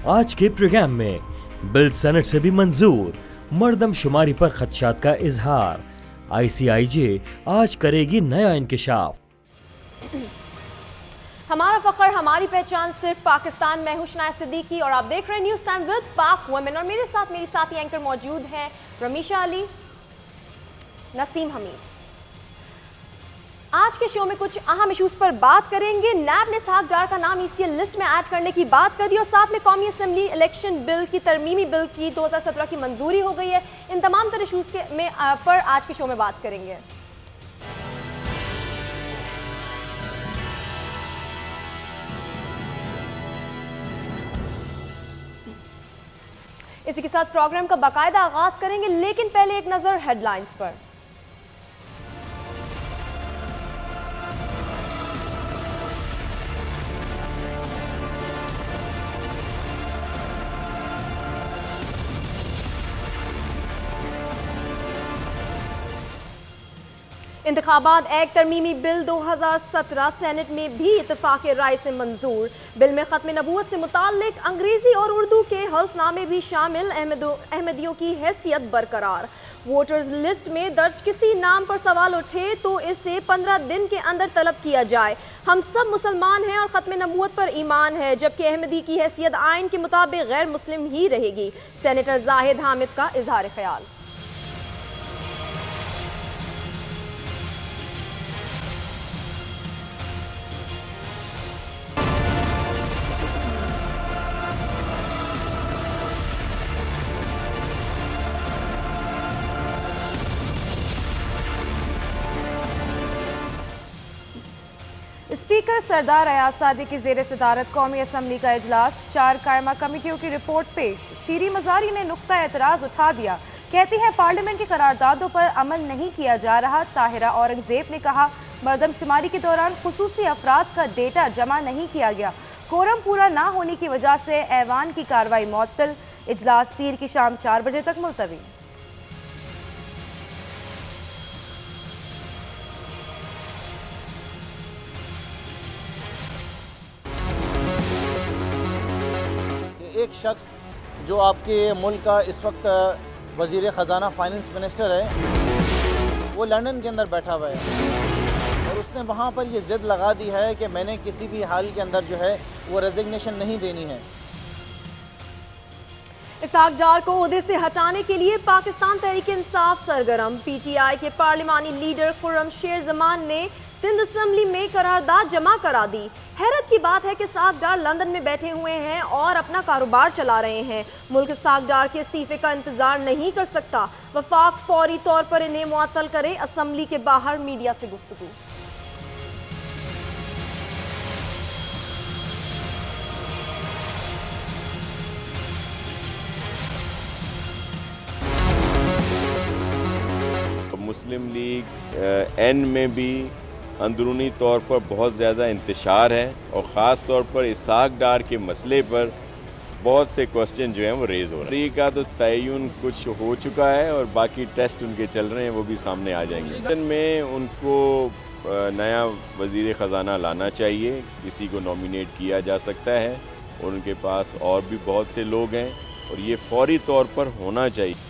आज के प्रोग्राम में बिल सेनेट से भी मंजूर, मर्दमशुमारी पर खदशात का इजहार, ICIJ आज करेगी नया इंकिशाफ। हमारा फख्र हमारी पहचान सिर्फ पाकिस्तान में हूं शनाया सिद्दीकी और आप देख रहे हैं न्यूज़ टाइम विद पाक वुमेन और मेरे साथ मेरी साथी एंकर मौजूद हैं रमीशा अली, नसीम हमीद। आज के शो में कुछ अहम इश्यूज पर बात करेंगे। नैब ने इसहाक डार का नाम ECL लिस्ट में ऐड करने की बात कर दी और साथ में कौमी असेंबली इलेक्शन बिल की तरमीमी बिल की 2017 की मंजूरी हो गई है। इन तमाम तर इश्यूज पर आज के शो में बात करेंगे। इसी के साथ प्रोग्राम का बाकायदा आगाज करेंगे, लेकिन पहले एक नजर हेडलाइंस पर। इंतखाबात एक्ट तरमीमी बिल 2017 सेनेट में भी इत्तेफाक राय से मंजूर। बिल में खत्म नबूवत से मुताल्लिक अंग्रेजी और उर्दू के हल्फनामे भी शामिल, अहमदियों की हैसियत बरकरार। वोटर्स लिस्ट में दर्ज किसी नाम पर सवाल उठे तो इसे 15 दिन के अंदर तलब किया जाए। हम सब मुसलमान हैं और खत्म नबूवत पर ईमान है, जबकि अहमदी की हैसियत आइन के मुताबिक गैर मुस्लिम ही रहेगी। सेनेटर जाहिद हामिद का इजहार ख्याल। स्पीकर सरदार अयाज सादी की ज़ेर सदारत कौमी असम्बली का इजलास, 4 कायमा कमेटियों की रिपोर्ट पेश। शीरी मज़ारी ने नुक्ता एतराज़ उठा दिया, कहती है पार्लियामेंट की करारदादों पर अमल नहीं किया जा रहा। ताहिरा औरंगजेब ने कहा मर्दमशुमारी के दौरान खुसूसी अफराद का डेटा जमा नहीं किया गया। कोरम पूरा ना होने की वजह से ऐवान की कार्रवाई मुअत्तल। इजलास पीर की शाम 4 बजे तक मुलतवी। एक शख्स जो आपके मुल्क का इस वक्त वज़ीर ख़जाना फाइनेंस मिनिस्टर है, वो लंदन के अंदर बैठा हुआ है और उसने वहाँ पर ये ज़िद लगा दी है कि मैंने किसी भी हाल के अंदर जो है वो रेजिग्नेशन नहीं देनी है। इसहाक डार को ओहदे से हटाने के लिए पाकिस्तान तहरीक इंसाफ सरगर्म। PTI के पार्लिमानी लीडर खुर्रम शेर जमान ने सिंध असम्बली में करारदाद जमा करा दी। हैरत की बात है कि इसहाक डार लंदन में बैठे हुए हैं और अपना कारोबार चला रहे हैं। मुल्क इसहाक डार के इस्तीफे का इंतजार नहीं कर सकता। वफाक फौरी तौर पर इन्हें मुअत्तल करे। असम्बली के बाहर मीडिया से गुफ्तगू। मुस्लिम लीग N में भी अंदरूनी तौर पर बहुत ज़्यादा इंतशार है और ख़ास तौर पर इसहाक डार के मसले पर बहुत से क्वेश्चन जो हैं वो रेज़ हो रहे हैं। का तो तयन कुछ हो चुका है और बाकी टेस्ट उनके चल रहे हैं, वो भी सामने आ जाएंगे। में उनको नया वज़ीर ख़जाना लाना चाहिए, किसी को नॉमिनेट किया जा सकता है और उनके पास और भी बहुत से लोग हैं और ये फौरी तौर पर होना चाहिए।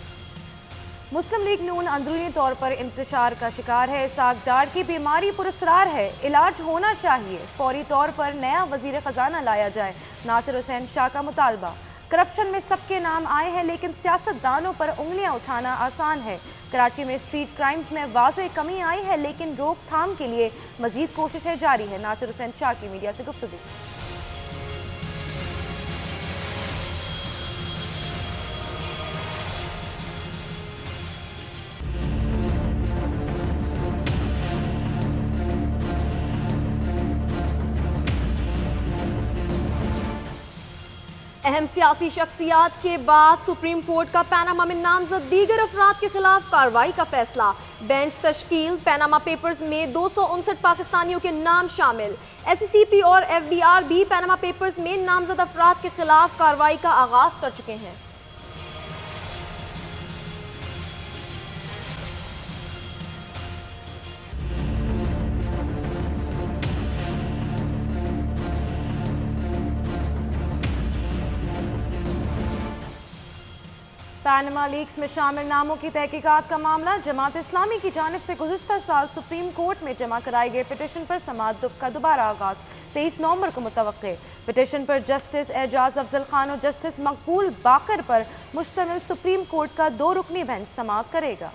मुस्लिम लीग नून अंदरूनी तौर पर इंतशार का शिकार है। इसहाक डार की बीमारी पुरस्रार है, इलाज होना चाहिए। फौरी तौर पर नया वजीर खजाना लाया जाए। नासिर हुसैन शाह का मुतालबा। करप्शन में सबके नाम आए हैं, लेकिन सियासतदानों पर उंगलियां उठाना आसान है। कराची में स्ट्रीट क्राइम्स में वाज़ेह कमी आई है, लेकिन रोकथाम के लिए मजीद कोशिशें जारी है। नासिर हुसैन शाह की मीडिया से गुफ्तगू। अहम सियासी शख्सियात के बाद सुप्रीम कोर्ट का पनामा में नामजद दीगर अफराद के खिलाफ कार्रवाई का फैसला। बेंच तश्कील। पनामा पेपर्स में 259 पाकिस्तानियों के नाम शामिल। SCCP और FBR भी पनामा पेपर्स में नामजद अफराद के खिलाफ कार्रवाई का आगाज कर चुके हैं। पैनमा लीक्स में शामिल नामों की तहकीकात का मामला, जमात इस्लामी की जानिब से गुज़िश्ता साल सुप्रीम कोर्ट में जमा कराए गए पिटिशन पर समाअत का दोबारा आगाज़ 23 नवंबर को मुतवक्के। पिटिशन पर जस्टिस एजाज अफजल खान और जस्टिस मकबूल बाकर पर मुश्तमिल सुप्रीम कोर्ट का 2 रुकनी बेंच समाअत करेगा।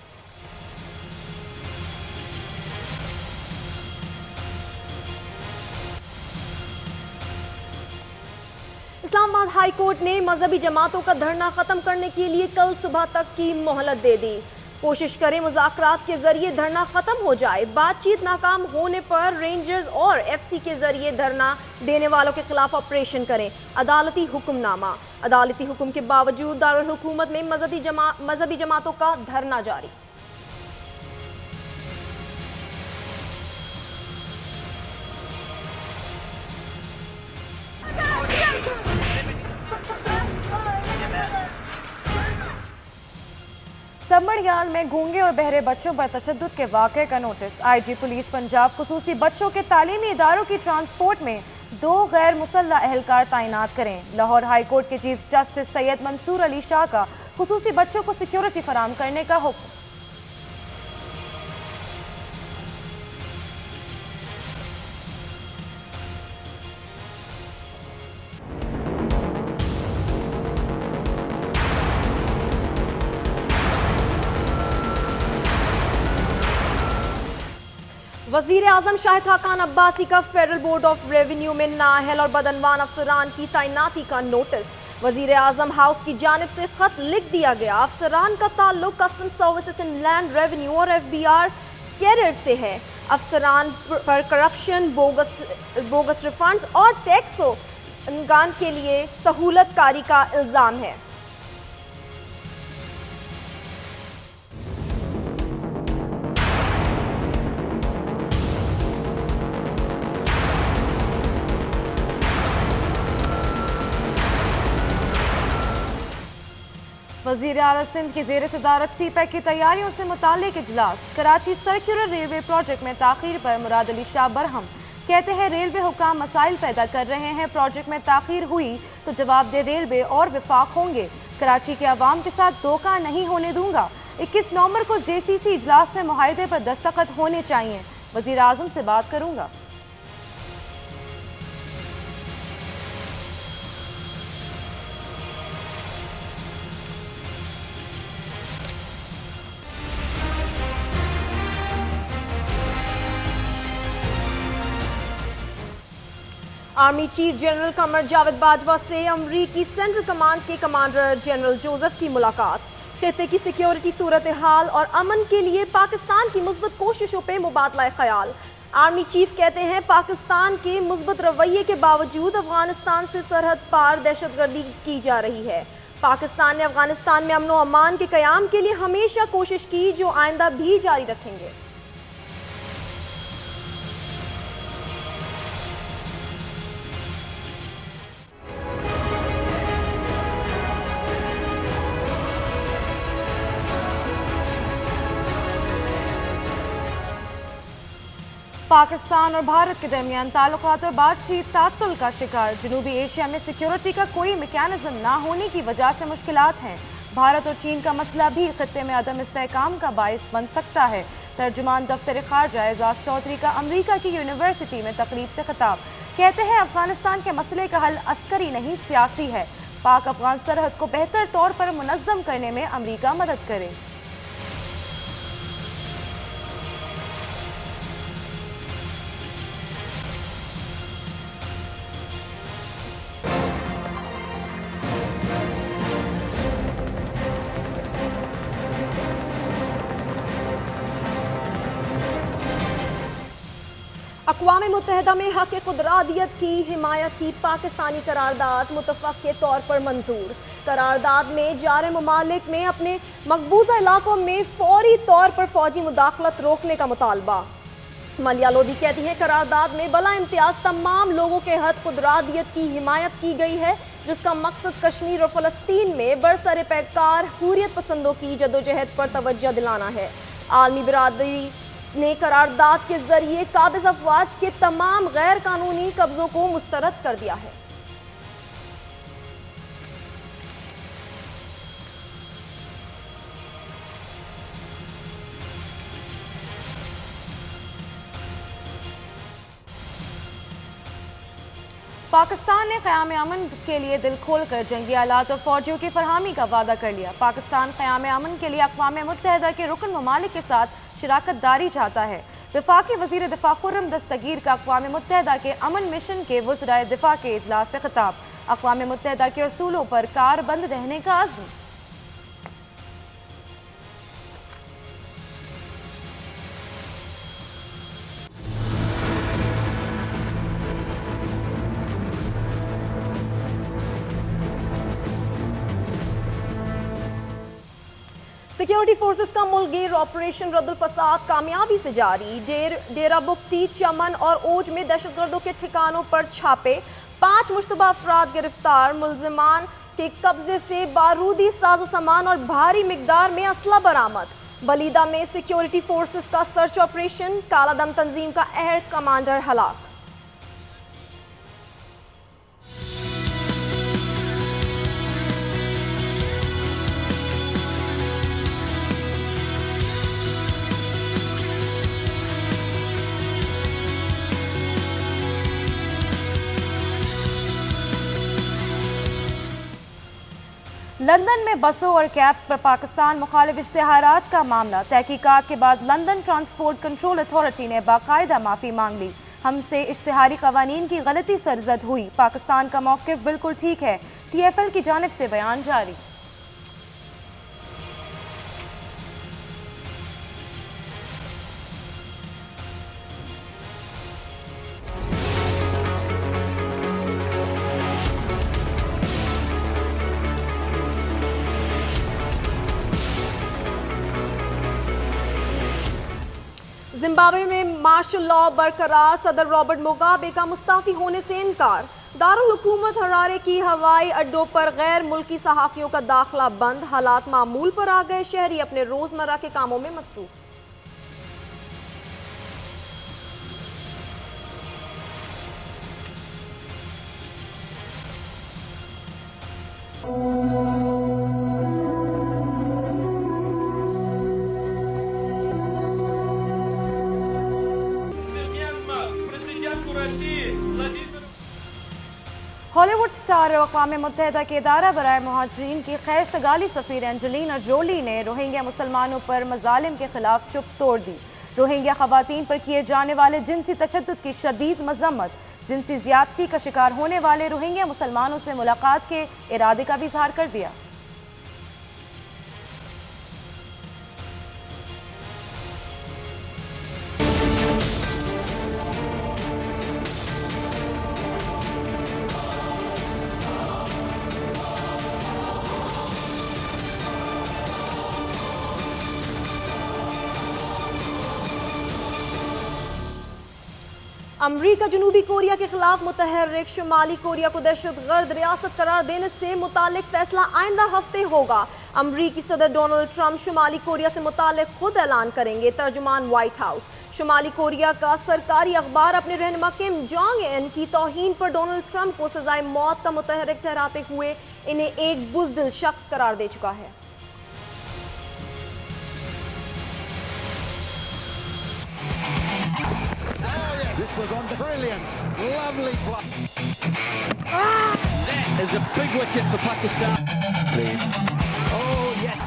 इस्लामाबाद हाई कोर्ट ने मजहबी जमातों का धरना खत्म करने के लिए कल सुबह तक की मोहलत दे दी। कोशिश करें मुज़ाकरात के जरिए धरना खत्म हो जाए। बातचीत नाकाम होने पर रेंजर्स और एफसी के जरिए धरना देने वालों के खिलाफ ऑपरेशन करें। अदालती हुक्मनामा। अदालती हुक्म के बावजूद दारुल हुकूमत में मजहबी जमातों का धरना जारी। सबमड़ियाल में गूंगे और बहरे बच्चों पर तशद्दुद के वाक़े का नोटिस। आईजी पुलिस पंजाब खुसूसी बच्चों के तालीमी इदारों की ट्रांसपोर्ट में 2 गैर मुसल्ला एहलकार तैनात करें। लाहौर हाई कोर्ट के चीफ जस्टिस सैयद मंसूर अली शाह का खुसूसी बच्चों को सिक्योरिटी फराहम करने का हुक्म। वजीर आजम शाहिद खाकान अब्बासी का फेडरल बोर्ड ऑफ रेवेन्यू में नाअहल और बदनवान अफसरान की तैनाती का नोटिस। वजीर आजम हाउस की जानिब से खत लिख दिया गया। अफसरान का ताल्लुक custom services in land revenue और FBR कैरियर से है। अफसरान पर करप्शन, बोगस रिफंड्स और टैक्स इंगान के लिए सहूलतकारी का इल्ज़ाम है। वज़ीर आला सिंध की ज़ेर सदारत CPEC की तैयारियों से मुताल्लिक इजलास। कराची सर्कुलर रेलवे प्रोजेक्ट में ताख़ीर पर मुराद अली शाह बरहम कहते हैं रेलवे हुकाम मसाइल पैदा कर रहे हैं। प्रोजेक्ट में ताख़ीर हुई तो जवाब दे रेलवे और विफाक होंगे। कराची के अवाम के साथ धोखा नहीं होने दूंगा। 21 नवंबर को JCC इजलास में मुआहदे पर दस्तखत होने चाहिए। वज़ीर आज़म से बात करूँगा। Army chief general Qamar Javed Bajwa से अमरीकी सेंट्रल कमांड के कमांडर जनरल जोसेफ की मुलाकात। खित्ते की सिक्योरिटी सूरत हाल और अमन के लिए पाकिस्तान की मुस्बत कोशिशों पर मुबादला ख्याल। आर्मी चीफ कहते हैं पाकिस्तान के मुस्बत रवैये के बावजूद अफगानिस्तान से सरहद पार दहशतगर्दी की जा रही है। पाकिस्तान ने अफगानिस्तान में अमन व अमान के क़याम के लिए हमेशा कोशिश की, जो आइंदा भी जारी रखेंगे। पाकिस्तान और भारत के दरमियान ताल्लुकात और बातचीत तातुल का शिकार। जनूबी एशिया में सिक्योरिटी का कोई मैकेनिज्म ना होने की वजह से मुश्किलात हैं। भारत और चीन का मसला भी खत्ते में अदम इस्तेहकाम का बायस बन सकता है। तर्जुमान दफ्तर खारजा एजाज चौधरी का अमरीका की यूनिवर्सिटी में तकरीब से खिताब। कहते हैं अफगानिस्तान के मसले का हल अस्करी नहीं सियासी है। पाक अफगान सरहद को बेहतर तौर पर मुनज़्ज़म करने में अमरीका मदद करे। अक़वाम मुत्तहिदा में हक़ क़ुदरादियत की हिमायत की पाकिस्तानी करारदाद मुतफ़क़ के तौर पर मंजूर। करारदाद में जारे ममालिक में अपने मकबूजा इलाकों में फौरी तौर पर फ़ौजी मुदाखलत रोकने का मुतालबा। मलिया लोधी कहती हैं करारदाद में बला इम्तियाज़ तमाम लोगों के हक़ क़ुदरादियत की हिमायत की गई है, जिसका मकसद कश्मीर और फ़लस्तीन में बरसर पैकार हुर्रियत पसंदों की जदोजहद पर तवज्जो दिलाना है। आलमी बिरादरी ने करारदाद के जरिए काबिज अफवाज के तमाम गैर कानूनी कब्जों को मुस्तरद कर दिया है। पाकिस्तान ने क़याम अमन के लिए दिल खोल कर जंगी आलात और फौजियों की फरहमी का वादा कर लिया। पाकिस्तान क़याम अमन के लिए अक़वाम मुत्तहिदा के रुकन ममालिक के साथ शराकत दारी चाहता है। वफाकी वज़ीर दिफा खुर्रम दस्तगीर का अक़वाम मुत्तहिदा के अमन मिशन के वज़राए दिफा के इजलास से खिताब। अक़वाम मुत्तहिदा के असूलों पर कारबंद रहने का अज़्म। सिक्योरिटी फोर्सेस का मुल्क ऑपरेशन रद्दुल फसाद कामयाबी से जारी। डेरा बुगटी, चमन और ओज में दहशतगर्दों के ठिकानों पर छापे। 5 मुश्तबा अफराद गिरफ्तार। मुलजिमान के कब्जे से बारूदी साजो सामान और भारी मिकदार में असला बरामद। बलीदा में सिक्योरिटी फोर्सेस का सर्च ऑपरेशन। कालादम तंजीम का अहम कमांडर हलाक। लंदन में बसों और कैब्स पर पाकिस्तान मुखालिफ इश्तिहारात का मामला। तहकीकात के बाद लंदन ट्रांसपोर्ट कंट्रोल अथॉरिटी ने बाकायदा माफ़ी मांग ली। हमसे इश्तिहारी कवानीन की गलती सरजद हुई। पाकिस्तान का मौक़िफ़ बिल्कुल ठीक है। TFL की जानिब से बयान जारी। जिम्बाब्वे में मार्शल लॉ बरकरार। सदर रॉबर्ट मुगाबे का मुस्ताफी होने से इनकार। दारुल हुकूमत हरारे की हवाई अड्डों पर गैर मुल्की सहाफ़ियों का दाखिला बंद। हालात मामूल पर आ गए। शहरी अपने रोजमर्रा के कामों में मसरूफ। हॉलीवुड स्टार और अक़वाम मुत्तहिदा के इदारा बराए मुहाजिरीन की खैर सगाली सफ़ीर एंजेलिना जोली ने रोहिंग्या मुसलमानों पर मज़ालिम के खिलाफ चुप तोड़ दी। रोहिंग्या ख़वातीन पर किए जाने वाले जिनसी तशद्दुद की शदीद मज़म्मत। जिनसी ज़्यादती का शिकार होने वाले रोहिंग्या मुसलमानों से मुलाकात के इरादे का भी इज़हार कर दिया। अमरीका जनूबी कोरिया के खिलाफ मुतहर्रिक। शुमाली कोरिया को दहशतगर्द रियासत करार देने से मुतालिक फैसला आइंदा हफ्ते होगा। अमरीकी सदर डोनाल्ड ट्रंप शुमाली कोरिया से मुतालिक खुद ऐलान करेंगे। तर्जुमान व्हाइट हाउस। शुमाली कोरिया का सरकारी अखबार अपने रहनुमा किम जोंग उन की तौहीन पर डोनाल्ड ट्रंप को सजाए मौत का मुतहर्रिक ठहराते हुए इन्हें एक बुज़दिल शख्स करार दे चुका है। This was on brilliant, lovely play. That is a big wicket for Pakistan. Oh yes.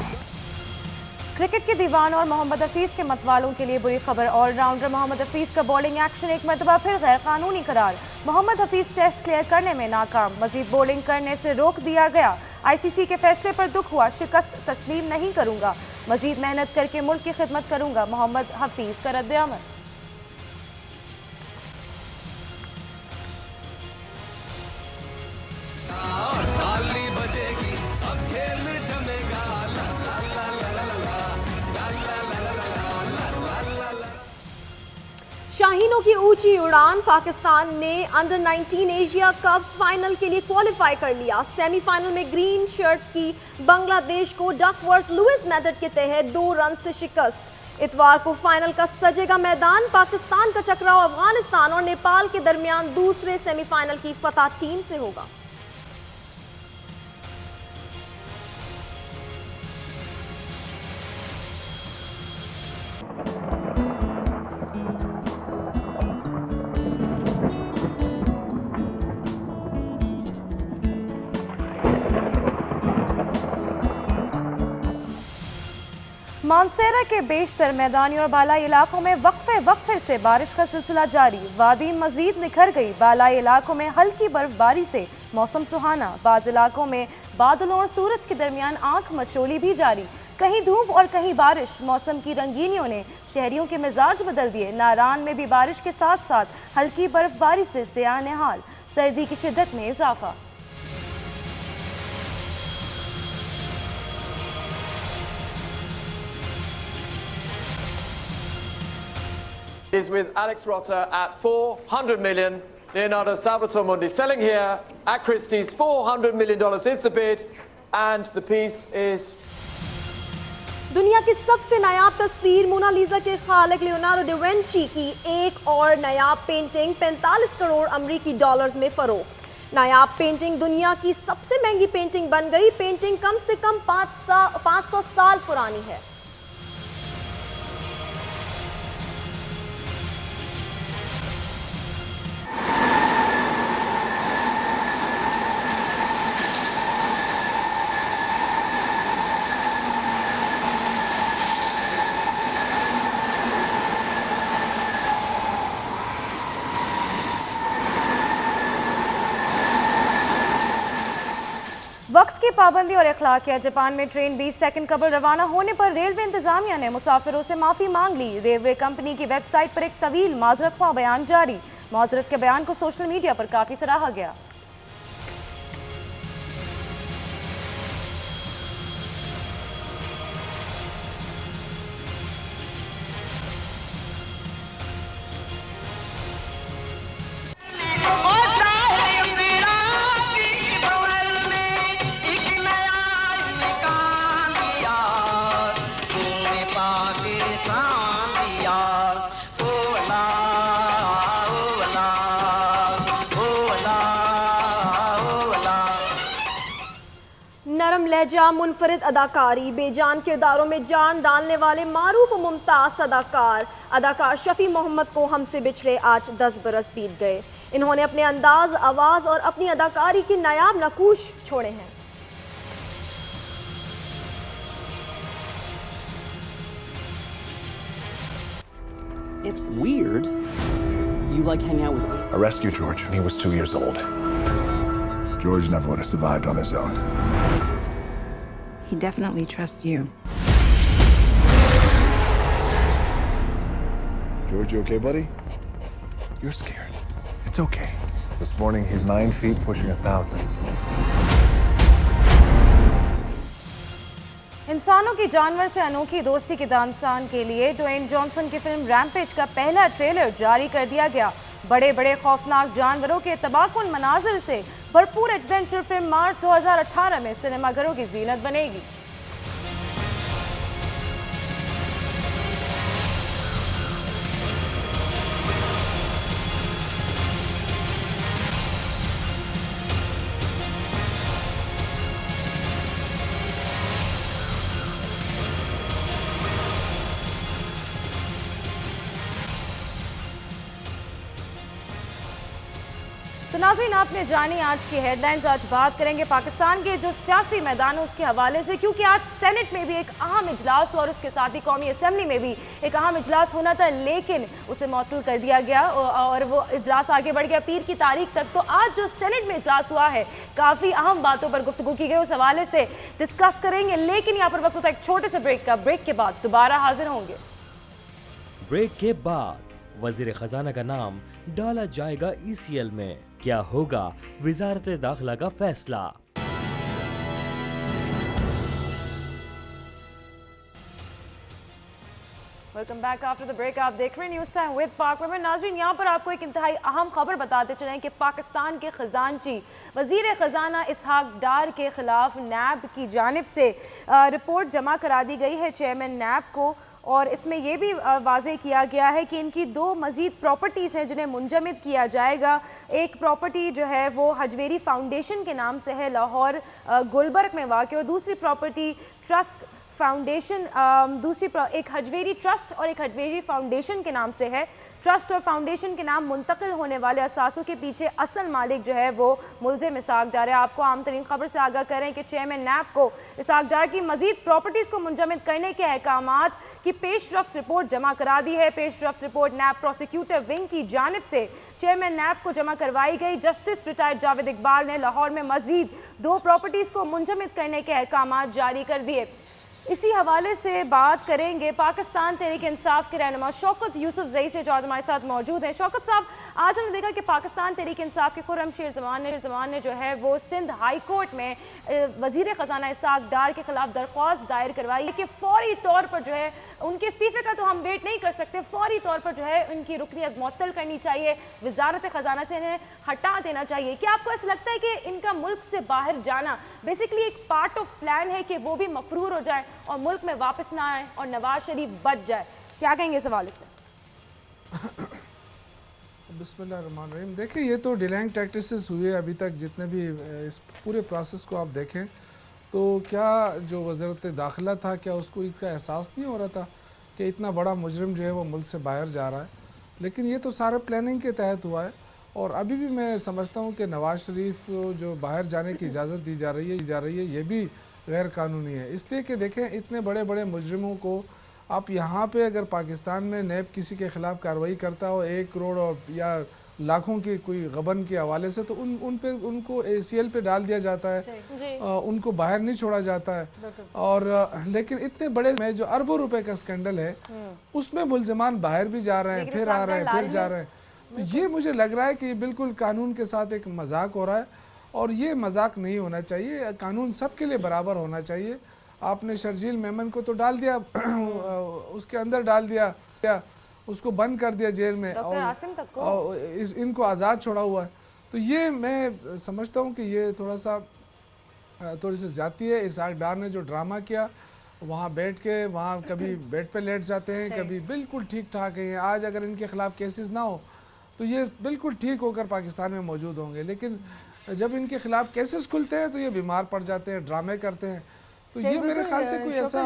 Cricket के दीवान और मोहम्मद हफीज़ के मतवालों के लिए बुरी खबर। ऑलराउंडर मोहम्मद हफीज़ का बॉलिंग एक्शन एक मरतबा फिर गैर कानूनी करार। मोहम्मद हफीज़ टेस्ट क्लियर करने में नाकाम। मजीद बॉलिंग करने से रोक दिया गया। ICC के फैसले पर दुख हुआ। शिकस्त तस्लीम नहीं करूंगा। मजीद मेहनत करके मुल्क की खिदमत करूंगा। मोहम्मद हफीज़ का रद्द-ए-अमल। शाहीनों की ऊंची उड़ान। पाकिस्तान ने अंडर 19 एशिया कप फाइनल के लिए क्वालिफाई कर लिया। सेमीफाइनल में ग्रीन शर्ट्स की बांग्लादेश को डकवर्थ लुइस मेथड के तहत 2 रन से शिकस्त। इतवार को फाइनल का सजेगा मैदान। पाकिस्तान का टकराव अफगानिस्तान और नेपाल के दरमियान दूसरे सेमीफाइनल की फतह टीम से होगा। मानसेरा के बेशतर मैदानी और बालाई इलाकों में वक्फे से बारिश का सिलसिला जारी। वादी मजीद निखर गई। बालाई इलाकों में हल्की बर्फबारी से मौसम सुहाना। बाज़ इलाकों में बादलों और सूरज के दरमियान आंख मचोली भी जारी। कहीं धूप और कहीं बारिश। मौसम की रंगीनियों ने शहरियों के मिजाज बदल दिए। नारान में भी बारिश के साथ साथ हल्की बर्फबारी से सियाह हाल। सर्दी की शिद्दत में इजाफा। Is with Alex Rotter at 400 million. Leonardo Salvatore Mundi selling here at Christie's. $400 million is the bid, and the piece is. दुनिया की सबसे नायाब तस्वीर मोनालिसा के खालिक लियोनार्डो दा विंची की एक और नायाब पेंटिंग 45 करोड़ अमरीकी डॉलर्स में फरोख्त। नायाब पेंटिंग दुनिया की सबसे महंगी पेंटिंग बन गई। पेंटिंग कम से कम 500 साल पुरानी है। वक्त की पाबंदी और अखलाकियात। जापान में ट्रेन 20 सेकंड कबल रवाना होने पर रेलवे इंतजामिया ने मुसाफिरों से माफ़ी मांग ली। रेलवे कंपनी की वेबसाइट पर एक तवील माजरत ख्वाह बयान जारी। माजरत के बयान को सोशल मीडिया पर काफ़ी सराहा गया। नरम लहजा, मुनफरिद अदाकारी, बेजान किरदारों में जान डालने वाले मारूफ मुमताज़ अदाकार शफी मोहम्मद को हमसे बिछड़े आज 10 बरस बीत गए। इन्होंने अपने अंदाज, आवाज़ और अपनी अदाकारी की नायाब नकूश छोड़े हैं। It's weird. You like hang out with me. I rescued George when he was 2 years old. George never would have survived on his own. He definitely trusts you. George, you okay, buddy? You're scared. It's okay. This morning, he's 9 feet, pushing 1,000. इंसानों की जानवर से अनोखी दोस्ती की दास्तान के लिए ड्वेन जॉनसन की फिल्म रैम्पेज का पहला ट्रेलर जारी कर दिया गया। बड़े बड़े खौफनाक जानवरों के तबाहकुन मनाजिर से भरपूर एडवेंचर फिल्म मार्च 2018 में सिनेमाघरों की जीनत बनेगी। तो नाज़रीन, आपने जानी आज की हेडलाइंस। आज बात करेंगे पाकिस्तान के जो सियासी मैदान है उसके हवाले से, क्योंकि आज सेनेट में भी एक अहम इजलास और उसके साथ ही कौमी असम्बली में भी एक अहम इजलास होना था, लेकिन उसे मुअत्तल कर दिया गया और वो इजलास आगे बढ़ गया पीर की तारीख तक। तो आज जो सेनेट में इजलास हुआ है, काफ़ी अहम बातों पर गुफ्तगू की गई, उस हवाले से डिस्कस करेंगे। लेकिन यहाँ पर वक्त होता है एक छोटे से ब्रेक का। ब्रेक के बाद दोबारा हाजिर होंगे। ब्रेक के बाद वजीर खजाना का नाम डाला जाएगा ECL में। क्या होगा वजारत दाखिला का फैसला? Welcome back after the break. आप देख रहे हैं न्यूज़ टाइम विद पाक में। नाज़रीन, यहाँ पर आपको एक इंतहाई अहम खबर बताते चलें कि पाकिस्तान के खजानची वज़ीर ख़जाना इसहाक डार के खिलाफ नैब की जानिब से रिपोर्ट जमा करा दी गई है चेयरमैन नैब को, और इसमें यह भी वाज़ेह किया गया है कि इनकी 2 मज़ीद प्रॉपर्टीज़ हैं जिन्हें मुंजमद किया जाएगा। एक प्रॉपर्टी जो है वो हजवेरी फाउंडेशन के नाम से है, लाहौर गुलबर्ग में वाक़, और दूसरी प्रॉपर्टी ट्रस्ट फाउंडेशन एक हजवेरी ट्रस्ट और एक हजवेरी फाउंडेशन के नाम से है। ट्रस्ट और फाउंडेशन के नाम मुंतकिल होने वाले असासों के पीछे असल मालिक जो है वो मुल्ज़िम इसाक डार है। आपको आम तरीन खबर से आगाह करें कि चेयरमैन नैब को इसाक डार की मजीद प्रॉपर्टीज़ को मुंजमद करने के अहकामात की पेशरफ्त रिपोर्ट जमा करा दी है। पेशरफ्त रिपोर्ट नैब प्रोसिक्यूटर विंग की जानिब से चेयरमैन नैब को जमा करवाई गई। जस्टिस रिटायर्ड जावेद इकबाल ने लाहौर में मजीद 2 प्रॉपर्टीज़ को मुंजमद करने के अहकामात जारी कर दिए। इसी हवाले से बात करेंगे पाकिस्तान तहरीक इंसाफ के रहनुमा शौकत यूसुफ ज़ई से, जो आज हमारे साथ मौजूद हैं। शौकत साहब, आज हमने देखा कि पाकिस्तान तहरीक इंसाफ के खुर्रमशेर ज़मान ने जो है वो सिंध हाई कोर्ट में वज़ीर ख़जाना इसाक डार के खिलाफ दरख्वास्त दायर करवाई कि फ़ौरी तौर पर जो है उनके इस्तीफ़े का तो हम वेट नहीं कर सकते, फ़ौरी तौर पर जो है उनकी रुकनियत मुअत्तल करनी चाहिए, वज़ारत ख़जाना से इन्हें हटा देना चाहिए। क्या आपको ऐसा लगता है कि इनका मुल्क से बाहर जाना बेसिकली एक पार्ट ऑफ प्लान है कि वो भी मफरूर हो जाए और मुल्क में वापस ना आए और नवाज शरीफ बच जाए? क्या कहेंगे इस हवाले से? बिस्मिल्लाहिर्रहमानिर्रहीम। देखिए, ये तो डिलाइंग प्रैक्टिसेस हुए अभी तक, जितने भी इस पूरे प्रोसेस को आप देखें तो क्या जो वज़ारत दाखिला था, क्या उसको इसका एहसास नहीं हो रहा था कि इतना बड़ा मुजरिम जो है वो मुल्क से बाहर जा रहा है? लेकिन ये तो सारे प्लानिंग के तहत हुआ है। और अभी भी मैं समझता हूँ कि नवाज शरीफ को जो बाहर जाने की इजाज़त दी जा रही है ये भी गैर कानूनी है। इसलिए कि देखें, इतने बड़े बड़े मुजरिमों को आप यहाँ पे अगर पाकिस्तान में नैब किसी के ख़िलाफ़ कार्रवाई करता हो 1 करोड़ और या लाखों की कोई गबन के हवाले से, तो उनको ACL पे डाल दिया जाता है, उनको बाहर नहीं छोड़ा जाता है। और लेकिन इतने बड़े में जो अरबों रुपए का स्कैंडल है उसमें मुल्ज़िमान बाहर भी जा रहे हैं, फिर आ रहे हैं, फिर जा रहे हैं। तो ये मुझे लग रहा है कि बिल्कुल कानून के साथ एक मजाक हो रहा है और ये मजाक नहीं होना चाहिए। कानून सबके लिए बराबर होना चाहिए। आपने शर्जील मेमन को तो डाल दिया उसके अंदर डाल दिया, उसको बंद कर दिया जेल में, और इनको आज़ाद छोड़ा हुआ है। तो ये मैं समझता हूँ कि ये थोड़ी सी ज़्यादती है। इसाक डार ने जो ड्रामा किया, वहाँ बैठ के वहाँ कभी बेड पे लेट जाते हैं, कभी बिल्कुल ठीक ठाक हैं। आज अगर इनके ख़िलाफ़ केसेस ना हो तो ये बिल्कुल ठीक होकर पाकिस्तान में मौजूद होंगे, लेकिन जब इनके खिलाफ केसेस खुलते हैं तो ये बीमार पड़ जाते हैं, ड्रामे करते हैं। तो ये मेरे ख्याल से कोई ऐसा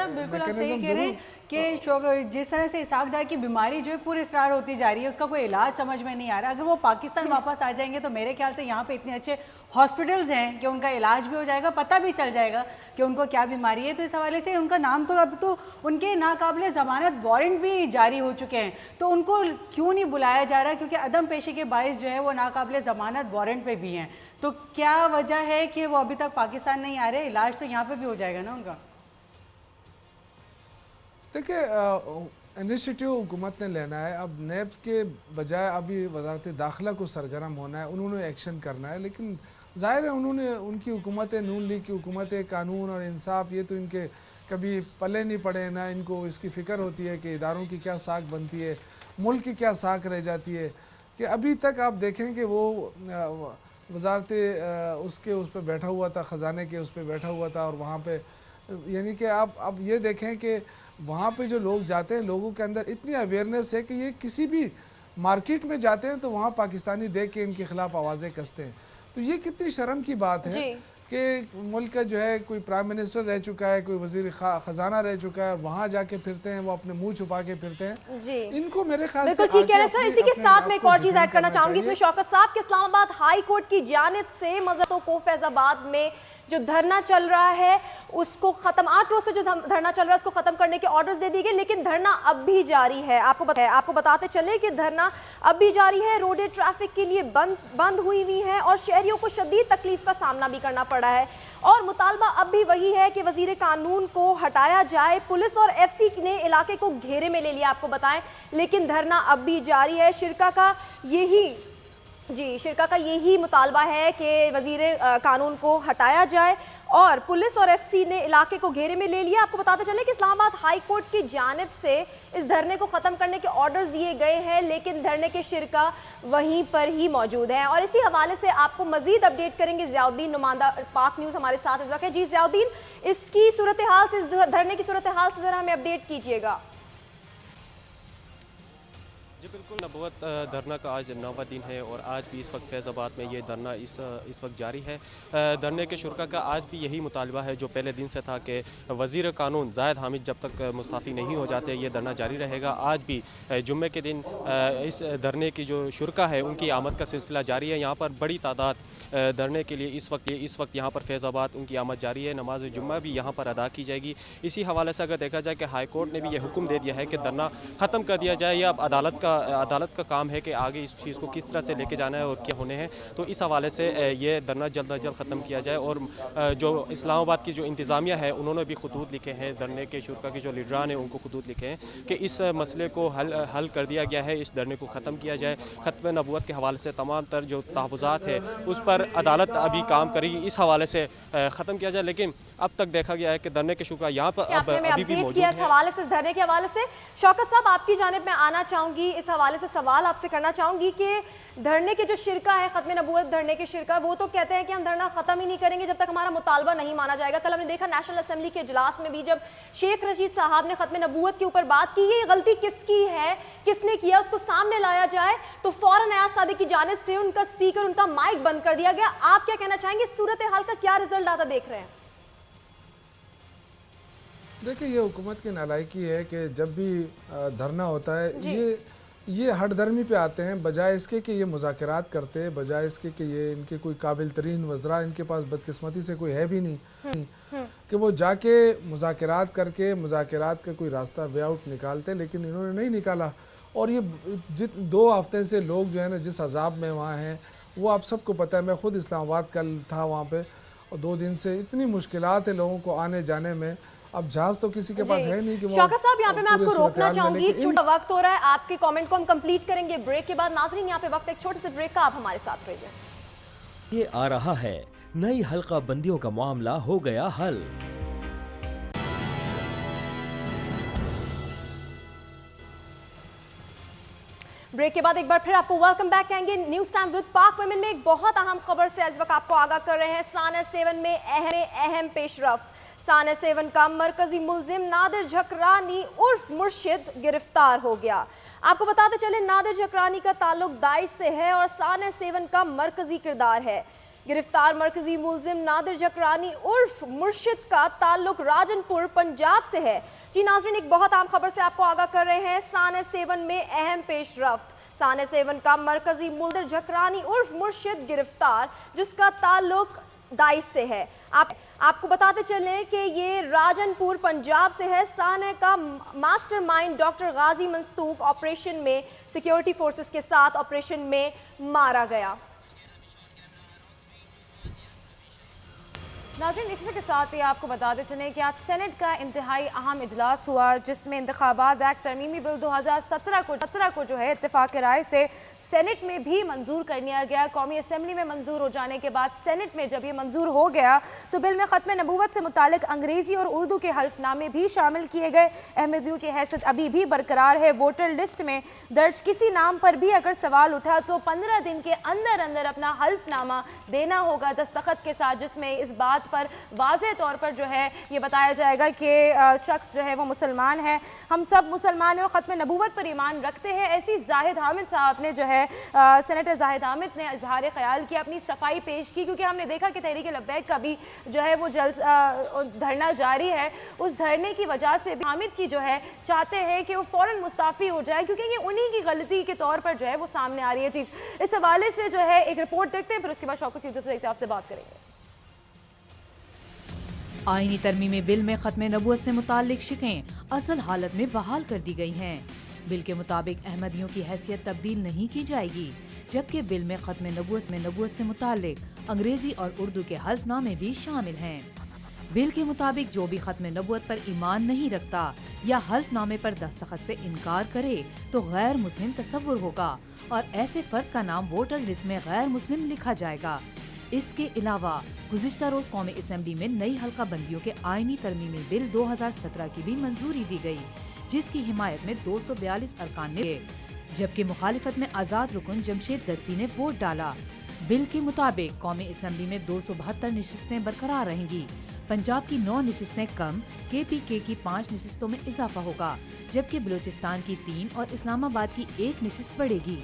मैकेनिज्म जरूर कि जिस तरह से इसाक डार की बीमारी जो है पूरी इसरार होती जा रही है, उसका कोई इलाज समझ में नहीं आ रहा। अगर वो पाकिस्तान वापस आ जाएंगे तो मेरे ख्याल से यहाँ पे इतने अच्छे हॉस्पिटल्स हैं कि उनका इलाज भी हो जाएगा, पता भी चल जाएगा कि उनको क्या बीमारी है। तो इस हवाले से उनका नाम तो अब तो उनके नाकाबिले ज़मानत वारंट भी जारी हो चुके हैं, तो उनको क्यों नहीं बुलाया जा रहा? क्योंकि अदम पेशी के बाइस जो है वो नाकाबिले ज़मानत वारंट पे भी हैं। तो क्या वजह है कि वो अभी तक पाकिस्तान नहीं आ रहे? इलाज तो यहाँ पे भी हो जाएगा ना उनका। देखिए, इनिशिएटिव हुकूमत ने लेना है। अब नैब के बजाय अभी वजारत दाखिला को सरगर्म होना है, उन्होंने एक्शन करना है। लेकिन ज़ाहिर है उनकी हुकूमत नून लीग की हुकूमत कानून और इंसाफ, ये तो इनके कभी पले नहीं पड़े ना। इनको इसकी फ़िक्र होती है कि इदारों की क्या साख बनती है, मुल्क की क्या साख रह जाती है। कि अभी तक आप देखें कि वो वजारत उस पर बैठा हुआ था, ख़जाने के उस पर बैठा हुआ था, और वहाँ पे यानी कि आप अब ये देखें कि वहाँ पे जो लोग जाते हैं, लोगों के अंदर इतनी अवेयरनेस है कि ये किसी भी मार्केट में जाते हैं तो वहाँ पाकिस्तानी देख के इनके खिलाफ आवाज़ें कसते हैं। तो ये कितनी शर्म की बात है कि मुल्क का जो है कोई प्राइम मिनिस्टर रह चुका है, कोई वजीर खजाना रह चुका है, वहाँ जाके फिरते हैं, वो अपने मुंह छुपा के फिरते हैं जी। इनको मेरे ख्याल से ठीक है सर। इसी के साथ में एक और चीज ऐड करना चाहूंगी इसमें, शौकत साहब के इस्लामाबाद हाई कोर्ट की जानिब से मज़हबों को फैजाबाद में जो धरना चल रहा है उसको खत्म, 8 रोज से जो धरना चल रहा है उसको खत्म करने के ऑर्डर्स दे दिए गए, लेकिन धरना अब भी जारी है। आपको बताते चले कि धरना अब भी जारी है। रोडें ट्रैफिक के लिए बंद हुई है और शहरियों को शदीद तकलीफ का सामना भी करना पड़ा है। और मुतालबा अब भी वही है कि वजीर कानून को हटाया जाए। पुलिस और FC ने इलाके को घेरे में ले लिया, आपको बताएं, लेकिन धरना अब भी जारी है। शिरका का यही मुतालबा है कि वजीर कानून को हटाया जाए, और पुलिस और FC ने इलाके को घेरे में ले लिया। आपको बताते चले कि इस्लामाबाद हाई कोर्ट की जानिब से इस धरने को ख़त्म करने के ऑर्डर्स दिए गए हैं, लेकिन धरने के शिरका वहीं पर ही मौजूद हैं। और इसी हवाले से आपको मजीद अपडेट करेंगे ज़ियाउद्दीन, नुमाइंदा पाक न्यूज़ हमारे साथ इस वक्त है। जी ज़ियाउद्दीन, इसकी सूरत हाल से, इस धरने की सूरत हाल से ज़रा हमें अपडेट कीजिएगा। जी बिल्कुल, नबूवत धरना का आज 9वां दिन है और आज भी इस वक्त फैज़ाबाद में ये धरना इस वक्त जारी है। धरने के शुरा का आज भी यही मुतालबा है जो पहले दिन से था कि वज़ीर कानून ज़ाहिद हामिद जब तक मुस्ताफ़ी नहीं हो जाते ये धरना जारी रहेगा। आज भी जुम्मे के दिन इस धरने की जो शुरा है उनकी आमद का सिलसिला जारी है। यहाँ पर बड़ी तादाद धरने के लिए इस वक्त यहाँ पर फैज़ाबाद उनकी आमद जारी है। नमाज जुम्मा भी यहाँ पर अदा की जाएगी। इसी हवाले से अगर देखा जाए कि हाई कोर्ट ने भी ये हुक्म दे दिया है कि धरना ख़त्म कर दिया जाए, या अब अदालत का काम है कि आगे इस चीज़ को किस तरह से लेके जाना है और क्या होने हैं। तो इस हवाले से ये धरना जल्द अज जल्द ख़त्म किया जाए। और जो इस्लामाबाद की जो इंतज़ामिया है उन्होंने भी खतूत लिखे हैं, धरने के शुरा के जो लीडरान हैं उनको खतूत लिखे हैं कि इस मसले को हल कर दिया गया है, इस धरने को ख़त्म किया जाए। ख़त्म नबूवत के हवाले से तमाम तर जो तहफ़्फ़ुज़ात है उस पर अदालत अभी काम करेगी, इस हवाले से ख़त्म किया जाए। लेकिन अब तक देखा गया है कि धरने के शुरा यहाँ पर अभी भी मौजूद है। इस हवाले से, धरने के हवाले से शौकत साहब आपकी जानिब में आना चाहूँगी, इस हवाले से सवाल आपसे करना चाहूँगी कि धरने के जो शिरका है, ख़त्म नबूवत धरने के शिरका, वो तो कहते हैं कि हम धरना ख़त्म ही नहीं करेंगे जब तक हमारा मुतालबा नहीं माना जाएगा। कल हमने देखा नेशनल असेंबली के इजलास में भी जब शेख रशीद साहब ने ख़त्म नबूवत के ऊपर बात की, ये गलती किसकी है, किसने किया, उसको सामने लाया जाए, तो फौरन अयाज सादिक की जानिब से उनका स्पीकर, उनका माइक बंद कर दिया गया। आप क्या कहना चाहेंगे, सूरत हाल का क्या रिजल्ट आता देख रहे हैं? देखिए, ये हुकूमत की नालायकी है कि जब भी धरना होता है ये हटधर्मी पे आते हैं, बजाय इसके कि ये मुज़ाकरात करते हैं, बजाय इसके कि ये इनके कोई काबिल तरीन वज़रा इनके पास बदकिस्मती से कोई है भी नहीं कि वो जाके मुज़ाकरात करके मुज़ाकरात का कोई रास्ता वे आउट निकालते हैं, लेकिन इन्होंने नहीं निकाला। और ये 2 हफ्ते से लोग जो है ना जिस अजाब में वहाँ हैं वो आप सबको पता है। मैं ख़ुद इस्लामाबाद कल था वहाँ पे और 2 दिन से इतनी मुश्किलात है लोगों को आने जाने में। अब जहाज तो किसी के पास है नहीं कि शौकत साहब, यहाँ पे मैं आपको रोकना चाहूंगी, छोटा वक्त हो रहा है, आपके कमेंट को हम कंप्लीट करेंगे ब्रेक के बाद। नाज़रीन, यहाँ पे वक्त एक छोटे से ब्रेक का, आप हमारे साथ रहिए। ये आ रहा है, नई हल्का बंदियों का मामला हो गया हल। ब्रेक के बाद एक बार फिर आपको वेलकम बैक कहेंगे न्यूज टाइम विद पाक वुमेन में। एक बहुत अहम खबर से इस वक्त आपको आगाह कर रहे हैं। साने 7 में अहम पेशरफ्त। साने 7 का मरकजी मुलजिम नादिर झकरानी उर्फ मुर्शिद गिरफ्तार हो गया। आपको बताते चले, नादिर झकरानी का ताल्लुक दाइश से है और साने 7 का मरकजी किरदार है। गिरफ्तार मरकजी मुलजिम नादिर झकरानी उर्फ मुर्शिद का ताल्लुक राजनपुर पंजाब से है। जी नाज़रीन, एक बहुत आम खबर से आपको आगाह कर रहे हैं। साने 7 में अहम पेशरफ्त। साने 7 का मरकजी मुलजिम झकरानी उर्फ मुर्शिद गिरफ्तार, जिसका ताल्लुक दाइश से है। आपको बताते चलें कि ये राजनपुर पंजाब से है। साने का मास्टरमाइंड डॉक्टर गाजी मंस्तूक ऑपरेशन में सिक्योरिटी फोर्सेस के साथ ऑपरेशन में मारा गया। नाज़रीन, इसी के साथ ही आपको बताते चलें कि आज सेनेट का इंतहाई अहम इजलास हुआ, जिसमें इंतखाबात एक्ट तरमीमी बिल 2017 को जो है इत्तेफाक राय से सेनेट में भी मंजूर कर लिया गया। कौमी असम्बली में मंजूर हो जाने के बाद सेनेट में जब ये मंजूर हो गया तो बिल में ख़त्म नबूवत से मुतालिक अंग्रेज़ी और उर्दू के हल्फनामे भी शामिल किए गए। अहमदियों की हैसियत अभी भी बरकरार है। वोटर लिस्ट में दर्ज किसी नाम पर भी अगर सवाल उठा तो 15 दिन के अंदर अंदर अपना हल्फनामा देना होगा दस्तखत के साथ, जिसमें इस बात पर वाज़ेह तौर पर जो है ये बताया जाएगा कि शख्स जो है वो मुसलमान है। हम सब मुसलमान हैं और ख़त्म नबूवत पर ईमान रखते हैं। ऐसी जाहिद हामिद साहब ने जो है सेनेटर जाहिद हामिद ने इजहार ख्याल किया, अपनी सफाई पेश की, क्योंकि हमने देखा कि तहरीक लब्बैक का भी जो है वो धरना जारी है। उस धरने की वजह से हामिद की जो है चाहते हैं कि वो फ़ौरन मुस्ताफ़ी हो जाए, क्योंकि ये उन्हीं की गलती के तौर पर जो है वो सामने आ रही है चीज़। इस हवाले से जो है एक रिपोर्ट देखते हैं, फिर उसके बाद शौकत यूसुफ से आपसे बात करेंगे। आईनी तरमीमी बिल में ख़त्म नबूवत से मुताल्लिक शिकें असल हालत में बहाल कर दी गई हैं। बिल के मुताबिक अहमदियों की हैसियत तब्दील नहीं की जाएगी, जबकि बिल में ख़त्म नबूवत से मुताल्लिक अंग्रेजी और उर्दू के हल्फनामे भी शामिल हैं। बिल के मुताबिक जो भी ख़त्म नबूवत पर ईमान नहीं रखता या हल्फनामे पर दस्तखत से इनकार करे तो गैर मुस्लिम तस्वुर होगा और ऐसे फर्द का नाम वोटर लिस्ट में गैर मुस्लिम लिखा जाएगा। इसके अलावा गुज़िश्ता रोज़ कौमी असम्बली में नई हल्का बंदियों के आईनी तरमीमी बिल 2017 की भी मंजूरी दी गई, जिसकी हिमायत में 242 अरकान ने, जबकि मुखालिफत में आज़ाद रुकन जमशेद दस्ती ने वोट डाला। बिल के मुताबिक कौमी असम्बली में 272 नशिस्तें बरकरार रहेंगी। पंजाब की 9 नशिस्तें कम, KPK की 5 नशिस्तों में इजाफा होगा, जबकि बलूचिस्तान की 3 और इस्लामाबाद की 1 नशिस्त बढ़ेगी।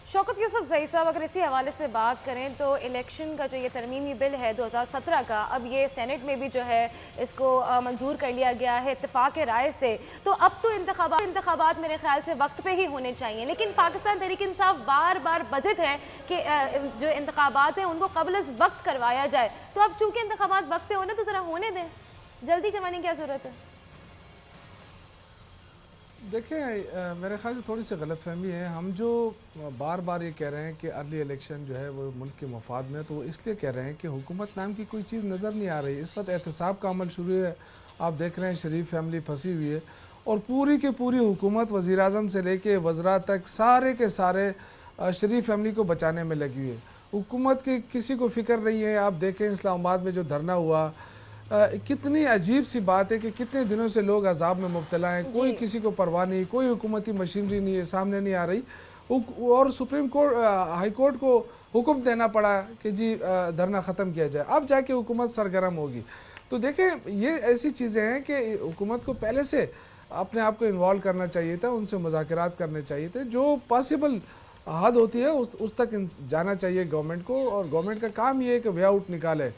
शौकत यूसुफ ज़ई साहब, अगर इसी हवाले से बात करें तो इलेक्शन का जो ये तरमीमी बिल है 2017 का, अब ये सेनेट में भी जो है इसको मंजूर कर लिया गया है इत्तेफाक राय से। तो अब तो इंतखाबात मेरे ख्याल से वक्त पे ही होने चाहिए, लेकिन पाकिस्तान तहरीक इंसाफ बार बार बज़िद है कि जो इंतखाबात हैं उनको कबल अज़ वक्त करवाया जाए। तो अब चूँकि इंतखाबात वक्त पे होने, तो ज़रा होने दें, जल्दी करवाने की क्या ज़रूरत है? देखें, मेरे ख्याल से थोड़ी सी गलतफहमी है। हम जो बार बार ये कह रहे हैं कि अर्ली इलेक्शन जो है वो मुल्क के मफाद में, तो वो इसलिए कह रहे हैं कि हुकूमत नाम की कोई चीज़ नज़र नहीं आ रही। इस वक्त एहतसाब का अमल शुरू है, आप देख रहे हैं शरीफ फैमिली फंसी हुई है, और पूरी की पूरी हुकूमत वज़ीर आज़म से लेके वज़रा तक सारे के सारे शरीफ फैमिली को बचाने में लगी हुई है। हुकूमत की किसी को फ़िक्र नहीं है। आप देखें इस्लामाबाद में जो धरना हुआ, कितनी अजीब सी बात है कि कितने दिनों से लोग अजाब में मुब्तला हैं, कोई किसी को परवाह नहीं, कोई हुकूमती मशीनरी नहीं है, सामने नहीं आ रही, और सुप्रीम कोर्ट हाई कोर्ट को हुक्म देना पड़ा कि जी धरना ख़त्म किया जाए, अब जाके हुकूमत सरगर्म होगी। तो देखें, ये ऐसी चीज़ें हैं कि हुकूमत को पहले से अपने आप को इन्वॉल्व करना चाहिए था, उनसे मुज़ाकरात करने चाहिए थे, जो पॉसिबल हद होती है उस तक जाना चाहिए गवर्नमेंट को, और गवर्नमेंट का काम ये है कि वे आउट निकाले।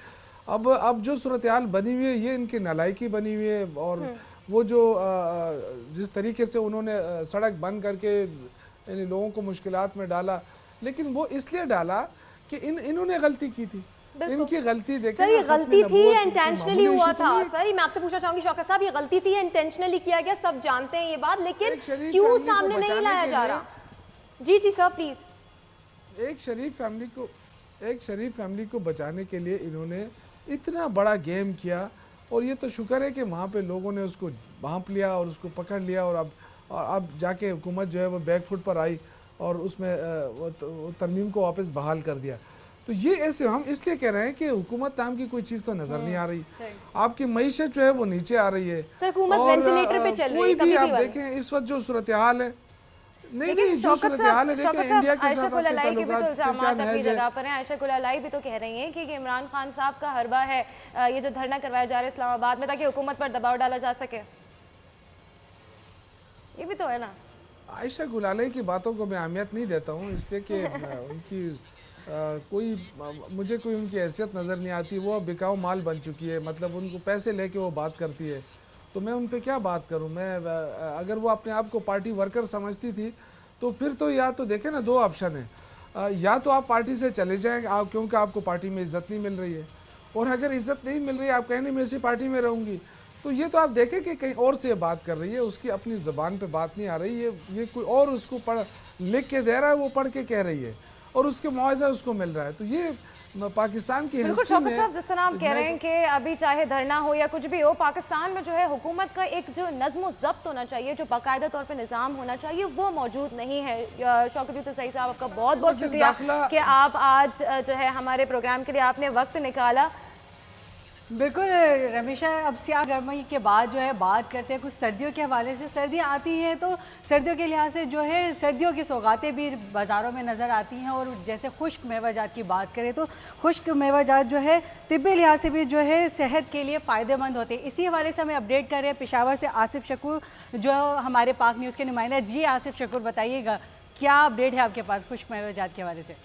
अब जो सूरत हाल बनी हुई है ये इनकी नालायकी बनी हुई है, और वो जो जिस तरीके से उन्होंने सड़क बंद करके इन लोगों को मुश्किलात में डाला, लेकिन वो इसलिए डाला कि इन्होंने गलती की थी, इनकी गलती देखें। सर, ये गलती थी या इंटेंशनली हुआ था? सर, मैं आपसे पूछना चाहूंगी शौकत साहब, ये गलती थी या इंटेंशनली किया गया? सब जानते हैं ये बात, लेकिन क्यों सामने नहीं लाया जा रहा? जी सर प्लीज। एक शरीफ फैमिली को बचाने के लिए इन्होंने इतना बड़ा गेम किया, और ये तो शुक्र है कि वहाँ पे लोगों ने उसको भांप लिया और उसको पकड़ लिया, और अब जाके हुकूमत जो है वो बैक फुट पर आई और उसमें तरमीम को वापस बहाल कर दिया। तो ये ऐसे हम इसलिए कह रहे हैं कि हुकूमत नाम की कोई चीज़ तो नज़र नहीं आ रही, आपकी मईशत जो है वो नीचे आ रही है, और कोई भी आप देखें इस वक्त जो सूरत हाल है, नहीं जो सूरत हाल है, देखें इंडिया के साथ आपके ताल्लुकात क्या नहज है। आयशा कुलालाई भी तो कह रही हैं कि इमरान खान साहब का हरबा है ये जो धरना करवाया जा रहा है इस्लामाबाद में, ताकि हुकूमत पर दबाव डाला जा सके, ये भी तो है ना। आयशा कुलालाई की बातों को मैं अहमियत नहीं देता हूँ, इसलिए कि उनकी मुझे कोई उनकी हैसियत नज़र नहीं आती। वो अब बिकाऊ माल बन चुकी है, मतलब उनको पैसे लेके वो बात करती है, तो मैं उन पे क्या बात करूं। मैं अगर वो अपने आप को पार्टी वर्कर समझती थी तो फिर तो या तो देखें ना, 2 ऑप्शन है, या तो आप पार्टी से चले जाएं आप क्योंकि आपको पार्टी में इज़्ज़त नहीं मिल रही है, और अगर इज़्ज़त नहीं मिल रही है आप कहें नहीं मैं इसी पार्टी में रहूँगी, तो ये तो आप देखें कि कहीं और से बात कर रही है, उसकी अपनी ज़बान पे बात नहीं आ रही है, ये कोई और उसको लिख के दे रहा है, वो पढ़ के कह रही है, और उसके मुआवजा उसको मिल रहा है। तो ये पाकिस्तान की बिल्कुल शौकत साहब, जिस तरह आप कह रहे हैं कि अभी चाहे धरना हो या कुछ भी हो, पाकिस्तान में जो है हुकूमत का एक जो नज़्म ज़ब्त होना चाहिए, जो बाकायदा तौर पे निज़ाम होना चाहिए, वो मौजूद नहीं है। शौकत यूसुफ ज़ई साहब, आपका बहुत बहुत शुक्रिया कि आप आज जो है हमारे प्रोग्राम के लिए आपने वक्त निकाला। बिल्कुल रमेशा, अब स्याह गर्मी के बाद जो है बात करते हैं कुछ सर्दियों के हवाले से। सर्दियाँ आती हैं तो सर्दियों के लिहाज से जो है सर्दियों की सौगातें भी बाज़ारों में नज़र आती हैं, और जैसे खुश्क मेवाजात की बात करें तो खुश्क मेवाजात जो है तिब्बी लिहाज से भी जो है सेहत के लिए फ़ायदेमंद होते हैं। इसी हवाले से हमें अपडेट कर रहे हैं पेशावर से आसिफ शकूर, जो हमारे पाक न्यूज़ के नुमाइंदा। जी आसिफ शकूर, बताइएगा क्या अपडेट है आपके पास खुश्क मेवाजात के हवाले से?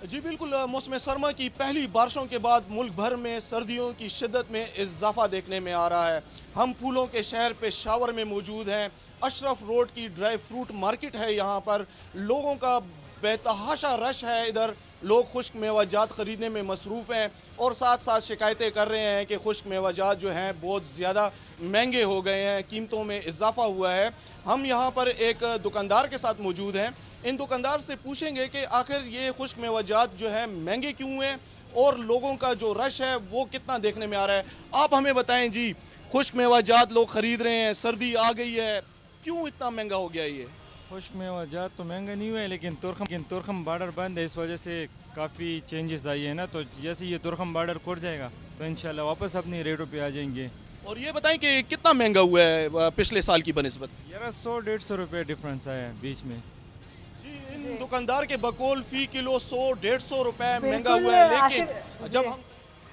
जी बिल्कुल, मौसम सरमा की पहली बारिशों के बाद मुल्क भर में सर्दियों की शिद्दत में इजाफा देखने में आ रहा है। हम फूलों के शहर पेशावर में मौजूद हैं। अशरफ रोड की ड्राई फ्रूट मार्केट है, यहाँ पर लोगों का बेतहाशा रश है। इधर लोग खुश्क मेवाजात ख़रीदने में मसरूफ़ हैं, और साथ साथ शिकायतें कर रहे हैं कि खुश्क मेवाजात जो हैं बहुत ज़्यादा महंगे हो गए हैं, कीमतों में इजाफा हुआ है। हम यहाँ पर एक दुकानदार के साथ मौजूद हैं, इन दुकानदार से पूछेंगे कि आखिर ये खुश्क मेवाजात जो है महंगे क्यों हैं, और लोगों का जो रश है वो कितना देखने में आ रहा है। आप हमें बताएं जी, खुश्क मेवाजात लोग ख़रीद रहे हैं, सर्दी आ गई है, क्यों इतना महंगा हो गया ये? खुश्क मेवाजात तो महंगा नहीं हुआ है, लेकिन तुरखम बॉर्डर बंद है, इस वजह से काफ़ी चेंजेस आई है ना। तो जैसे ये तुरखम बॉर्डर खुल जाएगा तो इंशाल्लाह वापस अपनी रेटों पे आ जाएंगे। और ये बताएं कि कितना महंगा हुआ है पिछले साल की बनिस्बत? यार 100-150 रुपये डिफरेंस आया है बीच में। इन दुकानदार के बकौल फी किलो 100-150 रुपए महंगा हुआ है, लेकिन जब हम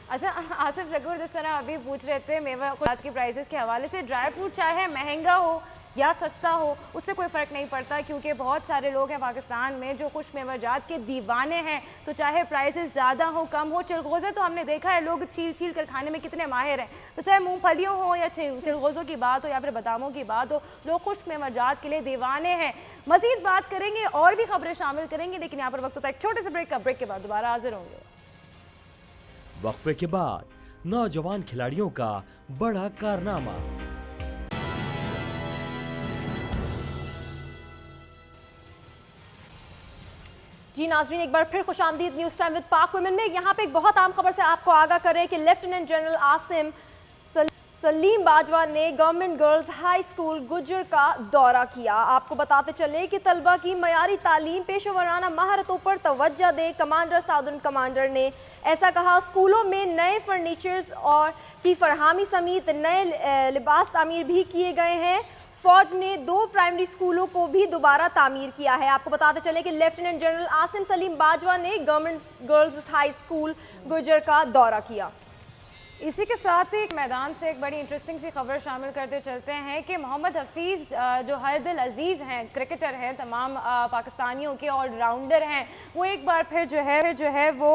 अच्छा आसिफ जगूर, जिस तरह अभी पूछ रहे थे मेवा की प्राइसेस के हवाले से, ड्राई फ्रूट चाहे महंगा हो या सस्ता हो उससे कोई फ़र्क नहीं पड़ता, क्योंकि बहुत सारे लोग हैं पाकिस्तान में जो खुश मेवाजात के दीवाने हैं। तो चाहे प्राइसेस ज़्यादा हो कम हो, चिलगोज़े तो हमने देखा है लोग छील छील कर खाने में कितने माहिर हैं। तो चाहे मूंगफलियों हो या चिलगोज़ों की बात हो या फिर बादामों की बात हो, लोग खुश मेवाजात के लिए दीवाने हैं। मज़ीद बात करेंगे और भी खबरें शामिल करेंगे, लेकिन यहाँ पर वक्त होता है एक छोटे से ब्रेक का। ब्रेक के बाद दोबारा हाजिर होंगे। वक्फे के बाद नौजवान खिलाड़ियों का बड़ा कारनामा। जी नाजरीन, एक बार फिर खुशामदीद न्यूज़ टाइम विद पाक वुमेन में। यहाँ पे एक बहुत आम खबर से आपको आगाह कर रहे हैं कि लेफ्टिनेंट जनरल आसिम सलीम बाजवा ने government girls high school Gujjar का दौरा किया। आपको बताते चले कि तलबा की मयारी तालीम पेशा वराना महारतों पर तवज्जो दे। कमांडर साउदर्न कमांडर ने ऐसा कहा। स्कूलों में नए फर्नीचर्स और की फरहमी समेत नए लिबास तामीर भी किए गए हैं। फौज ने 2 प्राइमरी स्कूलों को भी दोबारा तामीर किया है। आपको बताते चले कि लेफ्टिनेंट जनरल आसिम सलीम बाजवा ने government girls high school Gujjar का दौरा किया। इसी के साथ ही मैदान से एक बड़ी इंटरेस्टिंग सी खबर शामिल करते चलते हैं कि मोहम्मद हफीज़ जो हर दिल अजीज़ हैं, क्रिकेटर हैं, तमाम पाकिस्तानियों के ऑलराउंडर हैं, वो एक बार फिर जो है वो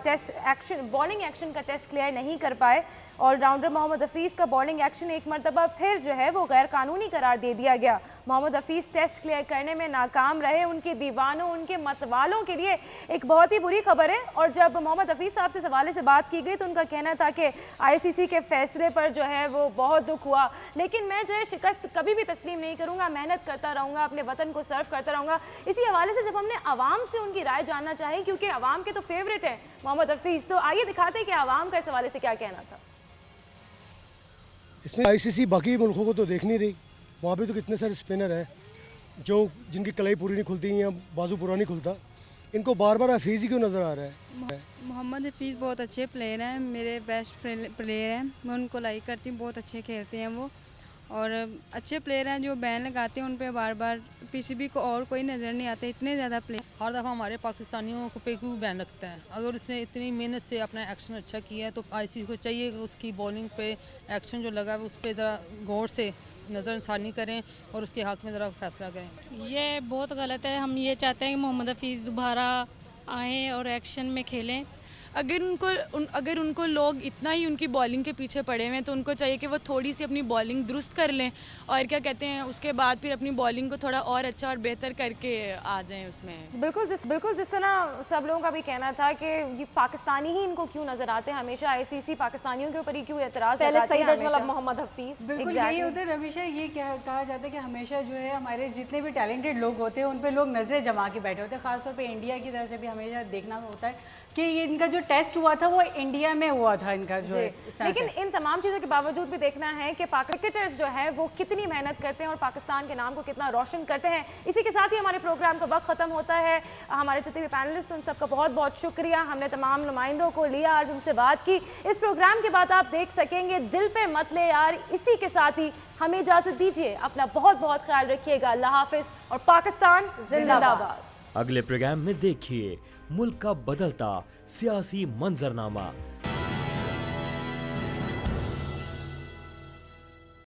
टेस्ट एक्शन बॉलिंग एक्शन का टेस्ट क्लियर नहीं कर पाए। ऑलराउंडर मोहम्मद हफीज़ का बॉलिंग एक्शन एक मरतबा फिर जो है वो गैर कानूनी करार दे दिया गया। मोहम्मद हफीज़ टेस्ट क्लियर करने में नाकाम रहे। उनके दीवानों, उनके मतवालों के लिए एक बहुत ही बुरी खबर है। और जब मोहम्मद हफीज़ साहब से इस हवाले से बात की गई तो उनका कहना था कि ICC के फैसले पर जो है वो बहुत दुख हुआ, लेकिन मैं जो है शिकस्त कभी भी तस्लीम नहीं करूँगा, मेहनत करता रहूँगा, अपने वतन को सर्व करता रहूँगा। इसी हवाले से जब हमने आवाम से उनकी राय जानना चाही, क्योंकि आवाम के तो फेवरेट हैं मोहम्मद हफीज़, तो आइए दिखाते हैं कि आवाम का इस हवाले से क्या कहना था। इसमें ICC बाकी मुल्कों को तो देख नहीं रही। वहाँ पे तो कितने सारे स्पिनर हैं जो जिनकी कलाई पूरी नहीं खुलती या बाजू पूरा नहीं खुलता। इनको बार बार हफीज़ ही क्यों नज़र आ रहा है? मोहम्मद हफीज़ बहुत अच्छे प्लेयर हैं, मेरे बेस्ट प्लेयर हैं। मैं उनको लाइक करती हूँ, बहुत अच्छे खेलते हैं वो, और अच्छे प्लेयर हैं। जो बैन लगाते हैं उन पर बार बार PCB को और कोई नज़र नहीं आता, इतने ज़्यादा प्लेयर। हर दफ़ा हमारे पाकिस्तानियों को पे क्यों बैन लगता है? अगर उसने इतनी मेहनत से अपना एक्शन अच्छा किया है तो ICC को चाहिए कि उसकी बॉलिंग पे एक्शन जो लगा है उस पर ज़रा गौर से नज़रसानी करें और उसके हक़ में ज़रा फैसला करें। ये बहुत गलत है। हम ये चाहते हैं कि मोहम्मद हफीज़ दोबारा आएँ और एक्शन में खेलें। अगर उनको लोग इतना ही उनकी बॉलिंग के पीछे पड़े हुए हैं तो उनको चाहिए कि वो थोड़ी सी अपनी बॉलिंग दुरुस्त कर लें और क्या कहते हैं उसके बाद फिर अपनी बॉलिंग को थोड़ा और अच्छा और बेहतर करके आ जाएं उसमें। बिल्कुल जिस तरह सब लोगों का भी कहना था कि ये पाकिस्तानी ही इनको क्यों नजर आते हैं हमेशा, ICC पाकिस्तानियों के ऊपर ही क्यों एतराज़ लगाती है मोहम्मद हफीज़। बिल्कुल यही होता है रमीशा, ये कहा जाता है कि हमेशा जो है हमारे जितने भी टैलेंटेड लोग होते हैं उन पर लोग नज़रें जमा के बैठे होते हैं। ख़ासतौर पर इंडिया की तरफ से भी हमेशा देखना होता है कि ये इनका जो टेस्ट हुआ था वो इंडिया में हुआ था इनका जो है। लेकिन इन तमाम चीज़ों के बावजूद भी देखना है कि क्रिकेटर्स जो है वो कितनी मेहनत करते हैं और पाकिस्तान के नाम को कितना रोशन करते हैं। इसी के साथ ही हमारे प्रोग्राम का वक्त ख़त्म होता है। हमारे जितने भी पैनलिस्ट उन सबका बहुत बहुत शुक्रिया। हमने तमाम नुमाइंदों को लिया, आज उनसे बात की। इस प्रोग्राम के बाद आप देख सकेंगे दिल पे मत ले यार। इसी के साथ ही हमें इजाज़त दीजिए, अपना बहुत बहुत ख्याल रखिएगा। अल्लाह हाफिज़ और पाकिस्तान जिंदाबाद। अगले प्रोग्राम में देखिए मुल्क का बदलता सियासी मंजरनामा।